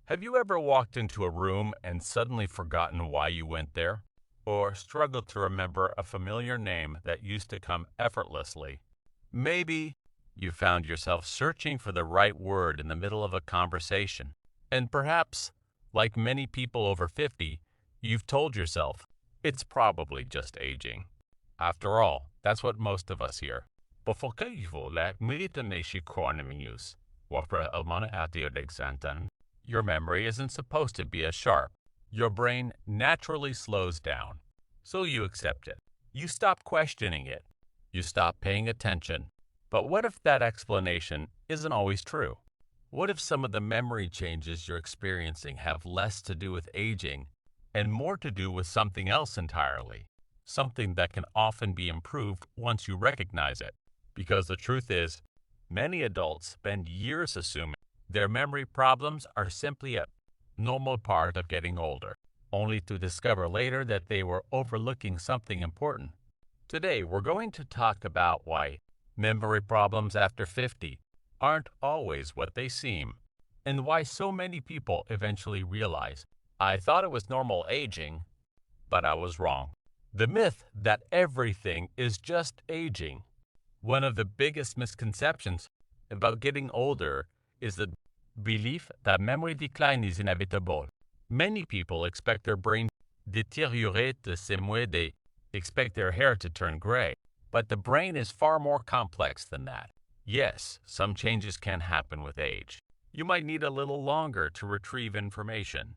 Have you ever walked into a room and suddenly forgotten why you went there? Or struggled to remember a familiar name that used to come effortlessly? Maybe you found yourself searching for the right word in the middle of a conversation. And perhaps, like many people over 50, you've told yourself, it's probably just aging. After all, that's what most of us hear. Your memory isn't supposed to be as sharp. Your brain naturally slows down. So you accept it. You stop questioning it. You stop paying attention. But what if that explanation isn't always true? What if some of the memory changes you're experiencing have less to do with aging and more to do with something else entirely? Something that can often be improved once you recognize it. Because the truth is, many adults spend years assuming their memory problems are simply a normal part of getting older, only to discover later that they were overlooking something important. Today, we're going to talk about why memory problems after 50 aren't always what they seem, and why so many people eventually realize, I thought it was normal aging, but I was wrong. The myth that everything is just aging. One of the biggest misconceptions about getting older is the belief that memory decline is inevitable. Many people expect their brain to deteriorate the same way they expect their hair to turn gray. But the brain is far more complex than that. Yes, some changes can happen with age. You might need a little longer to retrieve information.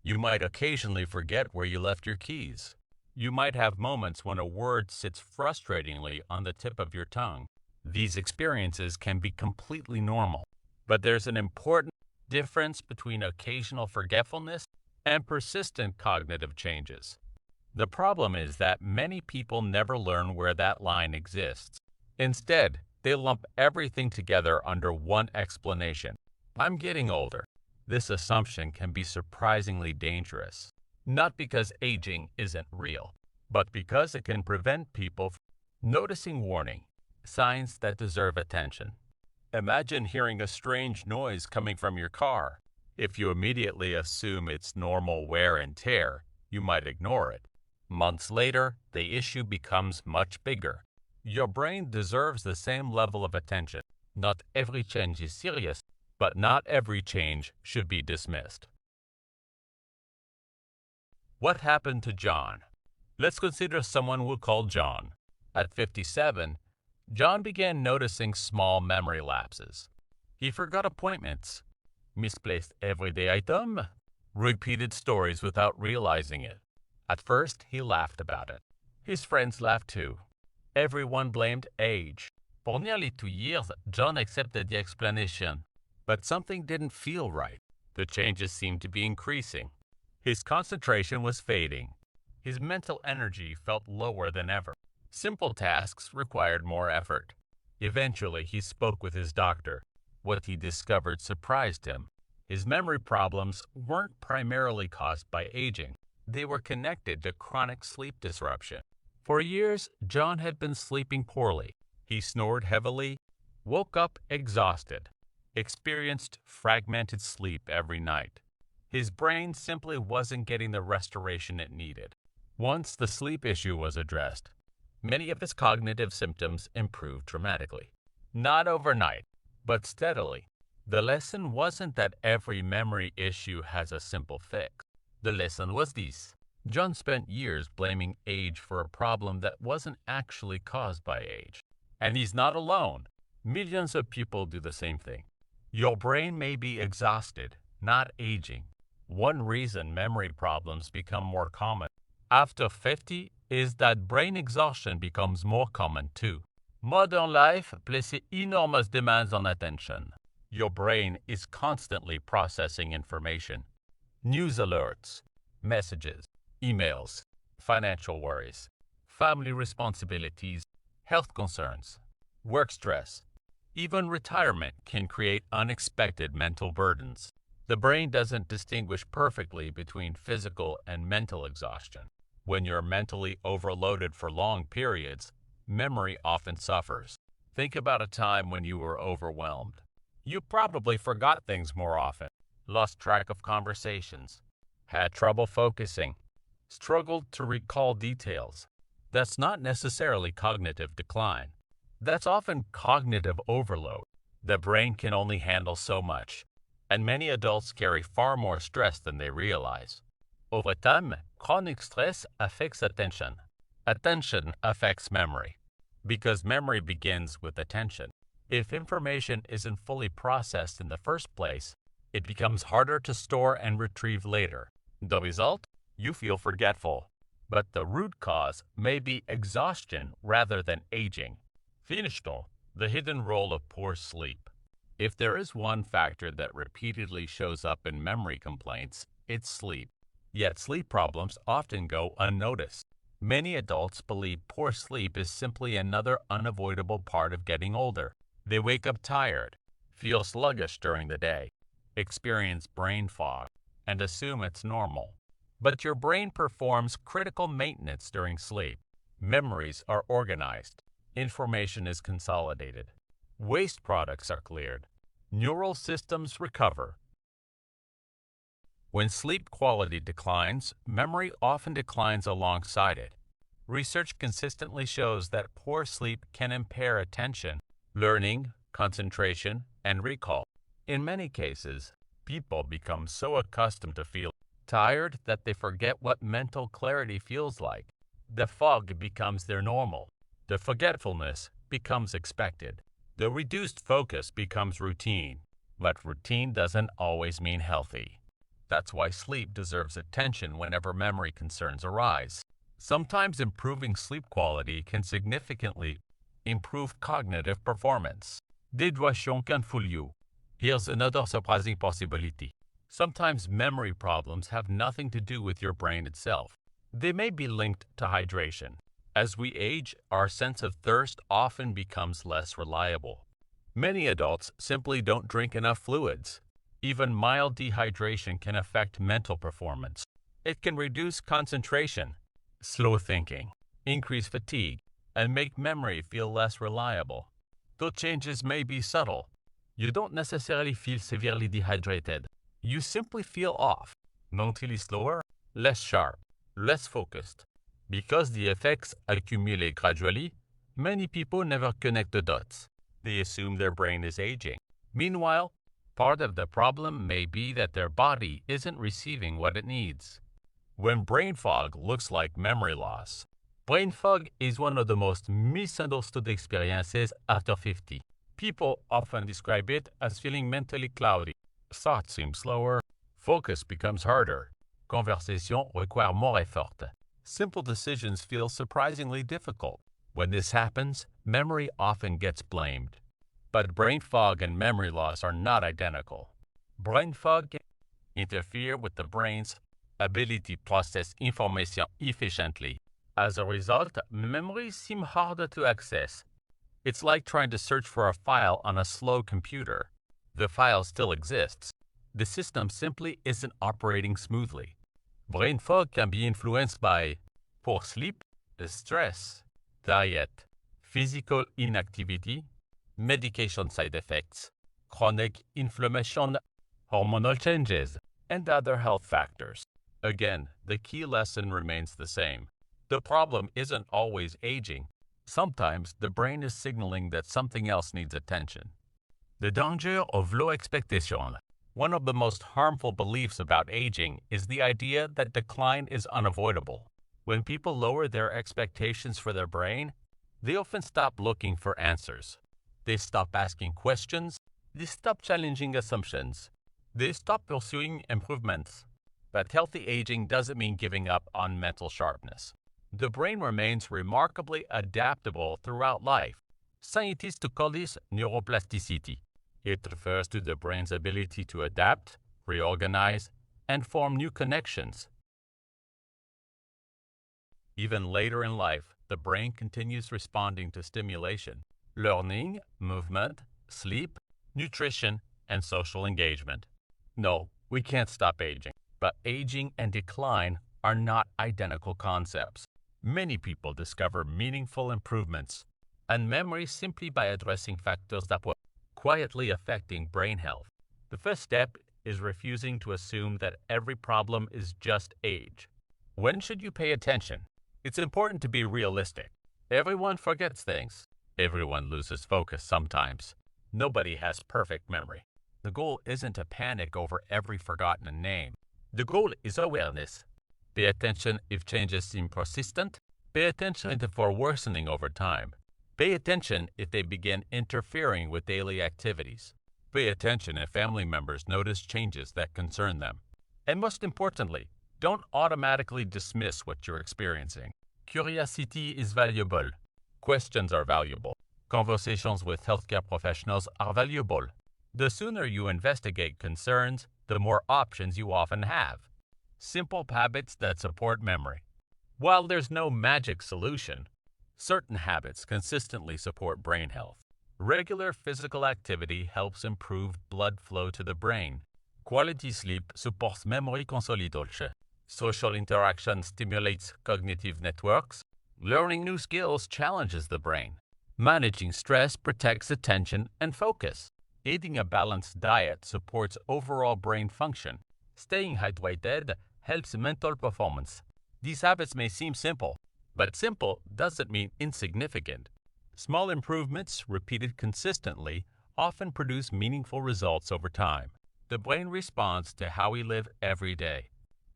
You might occasionally forget where you left your keys. You might have moments when a word sits frustratingly on the tip of your tongue. These experiences can be completely normal. But there's an important difference between occasional forgetfulness and persistent cognitive changes. The problem is that many people never learn where that line exists. Instead, they lump everything together under one explanation. I'm getting older. This assumption can be surprisingly dangerous, not because aging isn't real, but because it can prevent people from noticing warning signs that deserve attention. Imagine hearing a strange noise coming from your car. If you immediately assume it's normal wear and tear, you might ignore it. Months later, the issue becomes much bigger. Your brain deserves the same level of attention. Not every change is serious, but not every change should be dismissed. What happened to John? Let's consider someone we'll call John. At 57, John began noticing small memory lapses. He forgot appointments, misplaced everyday item, repeated stories without realizing it. At first, he laughed about it. His friends laughed too. Everyone blamed age. For nearly 2 years, John accepted the explanation. But something didn't feel right. The changes seemed to be increasing. His concentration was fading. His mental energy felt lower than ever. Simple tasks required more effort. Eventually, he spoke with his doctor. What he discovered surprised him. His memory problems weren't primarily caused by aging. They were connected to chronic sleep disruption. For years, John had been sleeping poorly. He snored heavily, woke up exhausted, experienced fragmented sleep every night. His brain simply wasn't getting the restoration it needed. Once the sleep issue was addressed, many of his cognitive symptoms improved dramatically. Not overnight, but steadily. The lesson wasn't that every memory issue has a simple fix. The lesson was this. John spent years blaming age for a problem that wasn't actually caused by age. And he's not alone. Millions of people do the same thing. Your brain may be exhausted, not aging. One reason memory problems become more common after 50 is that brain exhaustion becomes more common too. Modern life places enormous demands on attention. Your brain is constantly processing information. News alerts, messages, emails, financial worries, family responsibilities, health concerns, work stress. Even retirement can create unexpected mental burdens. The brain doesn't distinguish perfectly between physical and mental exhaustion. When you're mentally overloaded for long periods, memory often suffers. Think about a time when you were overwhelmed. You probably forgot things more often, lost track of conversations, had trouble focusing, struggled to recall details. That's not necessarily cognitive decline. That's often cognitive overload. The brain can only handle so much, and many adults carry far more stress than they realize. Over time, chronic stress affects attention. Attention affects memory, because memory begins with attention. If information isn't fully processed in the first place, it becomes harder to store and retrieve later. The result? You feel forgetful. But the root cause may be exhaustion rather than aging. Finito, the hidden role of poor sleep. If there is one factor that repeatedly shows up in memory complaints, it's sleep. Yet sleep problems often go unnoticed. Many adults believe poor sleep is simply another unavoidable part of getting older. They wake up tired, feel sluggish during the day, experience brain fog, and assume it's normal. But your brain performs critical maintenance during sleep. Memories are organized. Information is consolidated. Waste products are cleared. Neural systems recover. When sleep quality declines, memory often declines alongside it. Research consistently shows that poor sleep can impair attention, learning, concentration, and recall. In many cases, people become so accustomed to feeling tired that they forget what mental clarity feels like. The fog becomes their normal. The forgetfulness becomes expected. The reduced focus becomes routine. But routine doesn't always mean healthy. That's why sleep deserves attention whenever memory concerns arise. Sometimes improving sleep quality can significantly improve cognitive performance. Dehydration can fool you. Here's another surprising possibility. Sometimes memory problems have nothing to do with your brain itself. They may be linked to hydration. As we age, our sense of thirst often becomes less reliable. Many adults simply don't drink enough fluids. Even mild dehydration can affect mental performance. It can reduce concentration, slow thinking, increase fatigue, and make memory feel less reliable. Though changes may be subtle, you don't necessarily feel severely dehydrated. You simply feel off, mentally slower, less sharp, less focused. Because the effects accumulate gradually, many people never connect the dots. They assume their brain is aging. Meanwhile, part of the problem may be that their body isn't receiving what it needs. When brain fog looks like memory loss, brain fog is one of the most misunderstood experiences after 50. People often describe it as feeling mentally cloudy. Thoughts seem slower, focus becomes harder, conversation require more effort. Simple decisions feel surprisingly difficult. When this happens, memory often gets blamed. But brain fog and memory loss are not identical. Brain fog can interfere with the brain's ability to process information efficiently. As a result, memories seem harder to access. It's like trying to search for a file on a slow computer. The file still exists. The system simply isn't operating smoothly. Brain fog can be influenced by poor sleep, stress, diet, physical inactivity, medication side effects, chronic inflammation, hormonal changes, and other health factors. Again, the key lesson remains the same. The problem isn't always aging. Sometimes the brain is signaling that something else needs attention. The danger of low expectation. One of the most harmful beliefs about aging is the idea that decline is unavoidable. When people lower their expectations for their brain, they often stop looking for answers. They stop asking questions. They stop challenging assumptions. They stop pursuing improvements. But healthy aging doesn't mean giving up on mental sharpness. The brain remains remarkably adaptable throughout life. Scientists call this neuroplasticity. It refers to the brain's ability to adapt, reorganize, and form new connections. Even later in life, the brain continues responding to stimulation, learning, movement, sleep, nutrition, and social engagement. No, we can't stop aging, but aging and decline are not identical concepts. Many people discover meaningful improvements and memory simply by addressing factors that were quietly affecting brain health. The first step is refusing to assume that every problem is just age. When should you pay attention? It's important to be realistic. Everyone forgets things. Everyone loses focus sometimes. Nobody has perfect memory. The goal isn't to panic over every forgotten name. The goal is awareness. Pay attention if changes seem persistent. Pay attention if they're worsening over time. Pay attention if they begin interfering with daily activities. Pay attention if family members notice changes that concern them. And most importantly, don't automatically dismiss what you're experiencing. Curiosity is valuable. Questions are valuable. Conversations with healthcare professionals are valuable. The sooner you investigate concerns, the more options you often have. Simple habits that support memory. While there's no magic solution, certain habits consistently support brain health. Regular physical activity helps improve blood flow to the brain. Quality sleep supports memory consolidation. Social interaction stimulates cognitive networks. Learning new skills challenges the brain. Managing stress protects attention and focus. Eating a balanced diet supports overall brain function. Staying hydrated helps mental performance. These habits may seem simple, but simple doesn't mean insignificant. Small improvements, repeated consistently, often produce meaningful results over time. The brain responds to how we live every day.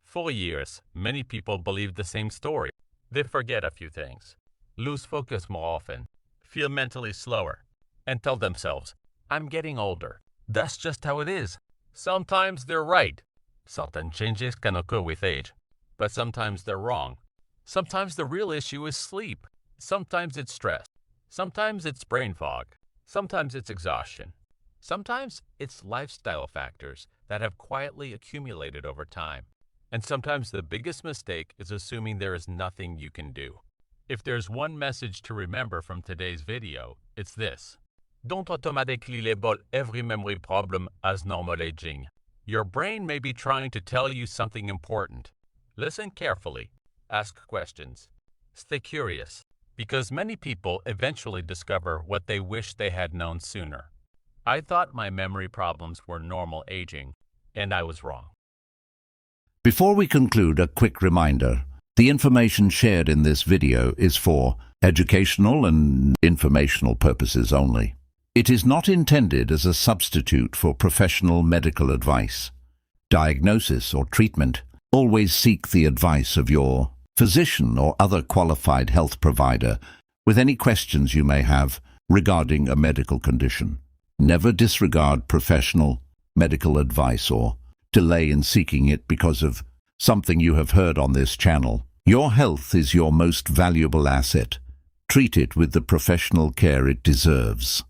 For years, many people believe the same story. They forget a few things, lose focus more often, feel mentally slower, and tell themselves, "I'm getting older. That's just how it is." Sometimes they're right. Certain changes can occur with age, but sometimes they're wrong. Sometimes the real issue is sleep. Sometimes it's stress. Sometimes it's brain fog. Sometimes it's exhaustion. Sometimes it's lifestyle factors that have quietly accumulated over time. And sometimes the biggest mistake is assuming there is nothing you can do. If there's one message to remember from today's video, it's this. Don't automatically label every memory problem as normal aging. Your brain may be trying to tell you something important. Listen carefully. Ask questions. Stay curious, because many people eventually discover what they wish they had known sooner. I thought my memory problems were normal aging, and I was wrong. Before we conclude, a quick reminder. The information shared in this video is for educational and informational purposes only. It is not intended as a substitute for professional medical advice, diagnosis, or treatment. Always seek the advice of your physician or other qualified health provider with any questions you may have regarding a medical condition. Never disregard professional medical advice or delay in seeking it because of something you have heard on this channel. Your health is your most valuable asset. Treat it with the professional care it deserves.